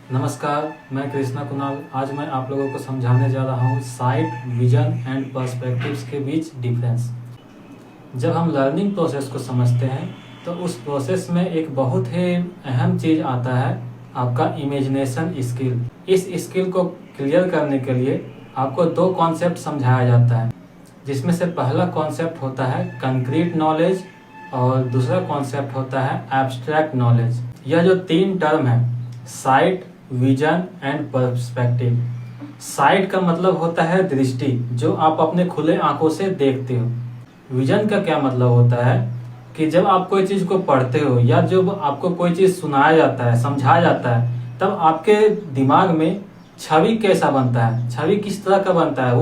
नमस्कार, मैं कृष्णा कुणाल। आज मैं आप लोगों को समझाने जा रहा हूँ साइट, विजन एंड पर्सपेक्टिव्स के बीच डिफरेंस। जब हम लर्निंग प्रोसेस को समझते हैं तो उस प्रोसेस में एक बहुत ही अहम चीज़ आता है, आपका इमेजिनेशन स्किल। इस स्किल को क्लियर करने के लिए आपको दो कॉन्सेप्ट समझाया जाता है, जिसमें से पहला कॉन्सेप्ट होता है कंक्रीट नॉलेज और दूसरा कॉन्सेप्ट होता है एब्स्ट्रैक्ट नॉलेज। यह जो तीन टर्म है, site, vision and perspective. Site का मतलब होता है दृष्टि, जो आप अपने खुले आंखों से देखते हो। विजन का क्या मतलब होता है कि जब आप कोई चीज को पढ़ते हो या जब आपको कोई चीज सुनाया जाता है, समझाया जाता है, तब आपके दिमाग में छवि कैसा बनता है, छवि किस तरह का बनता है,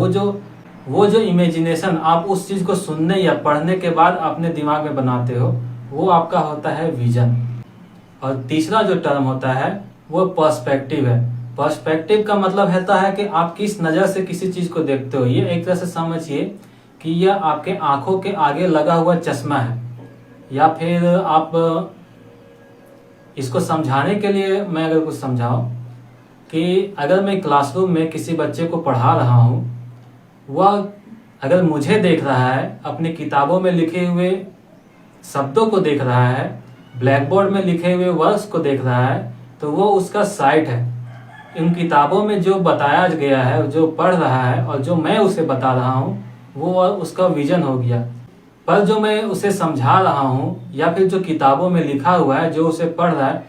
वो जो इमेजिनेशन आप उस चीज को सुनने या पढ़ने के बाद अपने दिमाग में बनाते हो, वो आपका होता है विजन। और तीसरा जो टर्म होता है वो पर्सपेक्टिव है। पर्सपेक्टिव का मतलब होता है कि आप किस नज़र से किसी चीज को देखते हो। ये एक तरह से समझिए कि यह आपके आंखों के आगे लगा हुआ चश्मा है, या फिर आप इसको समझाने के लिए मैं अगर कुछ समझाऊं कि अगर मैं क्लासरूम में किसी बच्चे को पढ़ा रहा हूं, वह अगर मुझे देख रहा है, अपनी किताबों में लिखे हुए शब्दों को देख रहा है, ब्लैक बोर्ड में लिखे हुए वर्ड्स को देख रहा है, तो वो उसका साइट है। इन किताबों में जो बताया गया है, जो पढ़ रहा है और जो मैं उसे बता रहा हूँ, वो उसका विजन हो गया। पर जो मैं उसे समझा रहा हूँ या फिर जो किताबों में लिखा हुआ है, जो उसे पढ़ रहा है,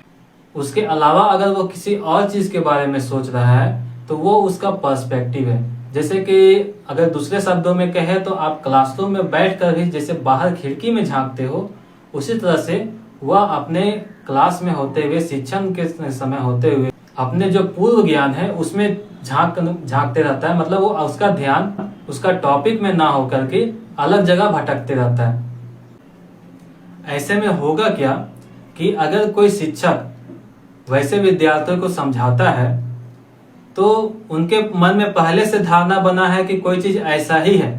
उसके अलावा अगर वो किसी और चीज़ के बारे में सोच रहा है तो वो उसका पर्सपेक्टिव है। जैसे कि अगर दूसरे शब्दों में कहे तो आप क्लासरूम में बैठ कर भी जैसे बाहर खिड़की में झांकते हो, उसी तरह से वह अपने क्लास में होते हुए, शिक्षण के समय होते हुए, अपने जो पूर्व ज्ञान है उसमें झांकते रहता है। मतलब वो उसका ध्यान उसका टॉपिक में ना होकर के अलग जगह भटकते रहता है। ऐसे में होगा क्या कि अगर कोई शिक्षक वैसे विद्यार्थियों को समझाता है तो उनके मन में पहले से धारणा बना है कि कोई चीज ऐसा ही है।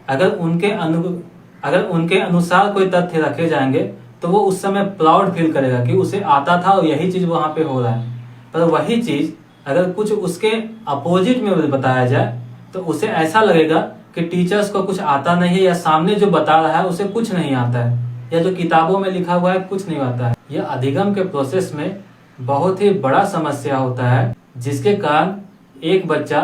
अगर उनके अनुसार कोई तथ्य रखे जाएंगे तो वो उस समय प्राउड फील करेगा कि उसे आता था और यही चीज वहां पे हो रहा है। पर वही चीज अगर कुछ उसके अपोजिट में बताया जाए तो उसे ऐसा लगेगा कि टीचर्स को कुछ आता नहीं है, या सामने जो बता रहा है उसे कुछ नहीं आता है, या जो किताबों में लिखा हुआ है कुछ नहीं आता है। यह अधिगम के प्रोसेस में बहुत ही बड़ा समस्या होता है, जिसके कारण एक बच्चा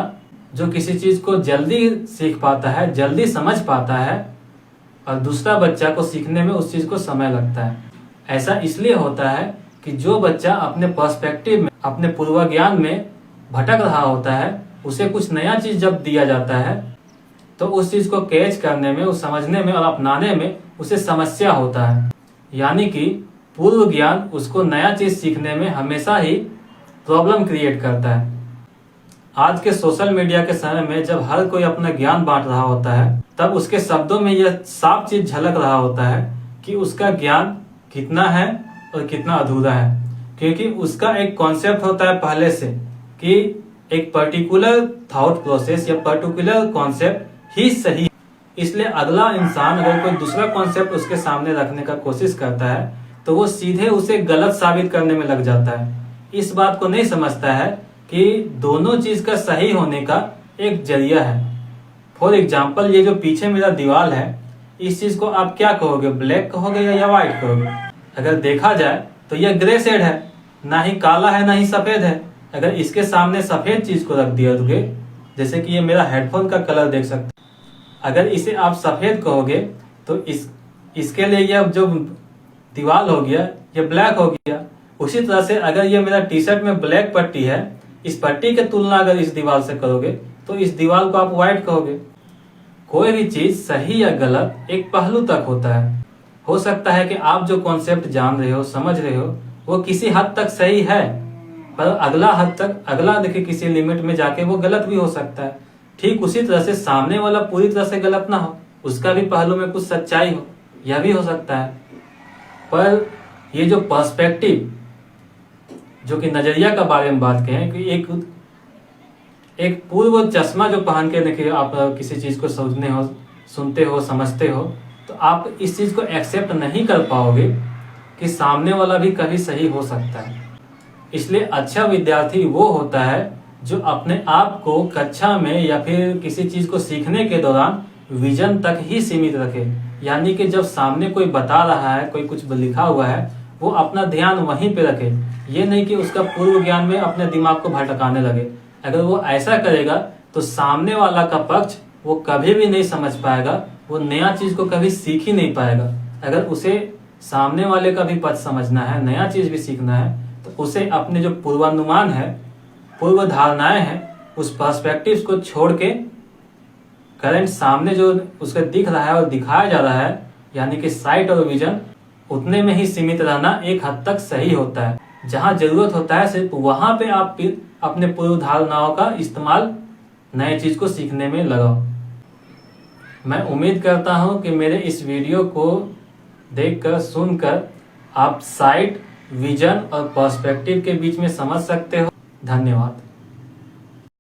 जो किसी चीज को जल्दी सीख पाता है, जल्दी समझ पाता है, और दूसरा बच्चा को सीखने में उस चीज को समय लगता है। ऐसा इसलिए होता है कि जो बच्चा अपने पर्सपेक्टिव में, अपने पूर्वाज्ञान में भटक रहा होता है, उसे कुछ नया चीज जब दिया जाता है तो उस चीज को कैच करने में, उस समझने में और अपनाने में उसे समस्या होता है। यानी कि पूर्व ज्ञान उसको नया चीज सीखने में हमेशा ही प्रॉब्लम क्रिएट करता है। आज के सोशल मीडिया के समय में जब हर कोई अपना ज्ञान बांट रहा होता है, तब उसके शब्दों में यह साफ चीज झलक रहा होता है कि उसका ज्ञान कितना है और कितना अधूरा है। क्योंकि उसका एक कॉन्सेप्ट होता है पहले से कि एक पर्टिकुलर थॉट प्रोसेस या पर्टिकुलर कॉन्सेप्ट ही सही है। इसलिए अगला इंसान अगर कोई दूसरा कॉन्सेप्ट उसके सामने रखने का कोशिश करता है तो वो सीधे उसे गलत साबित करने में लग जाता है। इस बात को नहीं समझता है कि दोनों चीज का सही होने का एक जरिया है। फॉर एग्जाम्पल, ये जो पीछे मेरा दीवार है, इस चीज को आप क्या कहोगे, ब्लैक कहोगे या व्हाइट कहोगे? अगर देखा जाए तो यह ग्रे शेड है, ना ही काला है ना ही सफेद है। अगर इसके सामने सफेद चीज को रख दिया दोगे, जैसे कि ये मेरा हेडफोन का कलर देख सकते, अगर इसे आप सफेद कहोगे तो इसके लिए यह जो दीवार हो गया ये ब्लैक हो गया। उसी तरह से अगर ये मेरा टी शर्ट में ब्लैक पट्टी है, इस पट्टी की तुलना अगर इस दीवार से करोगे तो इस दीवार को आप व्हाइट कहोगे। कोई भी चीज सही या गलत एक पहलू तक होता है। हो सकता है कि आप जो कॉन्सेप्ट जान रहे हो, समझ रहे हो, वो किसी हद तक सही है, पर अगला देखिए किसी लिमिट में जाके वो गलत भी हो सकता है। ठीक उसी तरह से सामने वाला पूरी तरह से गलत ना हो, उसका भी पहलू में कुछ सच्चाई हो, यह भी हो सकता है। पर ये जो पर्सपेक्टिव, जो कि नजरिया का बारे में बात करें कि एक पूर्व चश्मा जो पहन के देखिए आप किसी चीज को सुनते हो, समझते हो, तो आप इस चीज को एक्सेप्ट नहीं कर पाओगे कि सामने वाला भी कभी सही हो सकता है। इसलिए अच्छा विद्यार्थी वो होता है जो अपने आप को कक्षा में या फिर किसी चीज को सीखने के दौरान विजन तक ही सीमित रखे। यानी कि जब सामने कोई बता रहा है, कोई कुछ लिखा हुआ है, वो अपना ध्यान वहीं पे रखे। ये नहीं कि उसका पूर्व ज्ञान में अपने दिमाग को भटकाने लगे। अगर वो ऐसा करेगा तो सामने वाला का पक्ष वो कभी भी नहीं समझ पाएगा, वो नया चीज को कभी सीख ही नहीं पाएगा। अगर उसे सामने वाले का भी पक्ष समझना है, नया चीज भी सीखना है, तो उसे अपने जो पूर्वानुमान है, पूर्व धारणाएं हैं, उस पर्सपेक्टिव्स को छोड़ के करंट सामने जो उसके दिख रहा है और दिखाया जा रहा है, यानी कि साइट और विजन, उतने में ही सीमित रहना एक हद तक सही होता है। जहां जरूरत होता है सिर्फ वहां पे आप अपने पूर्व धारणाओं का इस्तेमाल नए चीज को सीखने में लगाओ। मैं उम्मीद करता हूं कि मेरे इस वीडियो को देखकर, सुनकर आप साइट, विजन और पर्सपेक्टिव के बीच में समझ सकते हो। धन्यवाद।